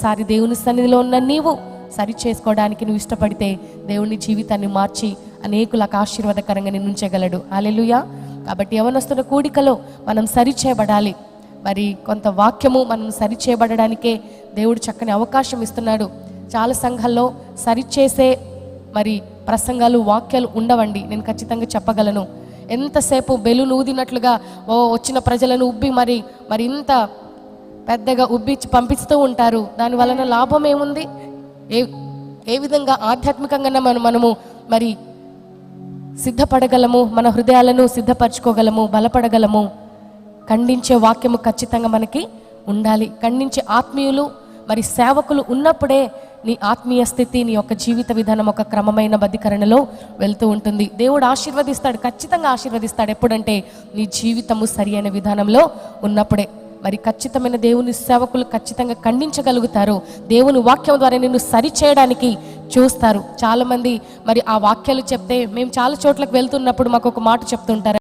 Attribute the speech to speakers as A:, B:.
A: ఒకసారి దేవుని సన్నిధిలో ఉన్న నీవు సరి చేసుకోవడానికి నువ్వు ఇష్టపడితే దేవుని జీవితాన్ని మార్చి అనేకులకు ఆశీర్వాదకరంగా నిన్ను ఉంచగలడు. హల్లెలూయా. కాబట్టి యవనస్తుల కూడికలో మనం సరి చేయబడాలి. మరి కొంత వాక్యము మనం సరి చేయబడడానికే దేవుడు చక్కని అవకాశం ఇస్తున్నాడు. చాలా సంఘాల్లో సరిచేసే మరి ప్రసంగాలు వాక్యాలు ఉండవండి. నేను ఖచ్చితంగా చెప్పగలను. ఎంతసేపు బెలూన్ ఊదినట్లుగా వచ్చిన ప్రజలను ఉబ్బి మరి ఇంత పెద్దగా ఉబ్బిచ్చి పంపిస్తూ ఉంటారు. దాని వలన లాభం ఏముంది? ఏ విధంగా ఆధ్యాత్మికంగా మనము మరి సిద్ధపడగలము, మన హృదయాలను సిద్ధపరచుకోగలము, బలపడగలము? ఖండించే వాక్యము ఖచ్చితంగా మనకి ఉండాలి. ఖండించే ఆత్మీయులు మరి సేవకులు ఉన్నప్పుడే నీ ఆత్మీయ స్థితి, నీ యొక్క జీవిత విధానం ఒక క్రమమైన బద్ధీకరణలో వెళ్తూ ఉంటుంది. దేవుడు ఆశీర్వదిస్తాడు, ఖచ్చితంగా ఆశీర్వదిస్తాడు. ఎప్పుడంటే నీ జీవితము సరి అయిన విధానంలో ఉన్నప్పుడే. మరి ఖచ్చితమైన దేవుని సేవకులు ఖచ్చితంగా ఖండించగలుగుతారు. దేవుని వాక్యం ద్వారా నిన్ను సరి చేయడానికి చూస్తారు. చాలామంది మరి ఆ వాక్యాలు చెప్తే మేము చాలా చోట్లకు వెళ్తున్నప్పుడు మాకు ఒక మాట చెప్తుంటారు.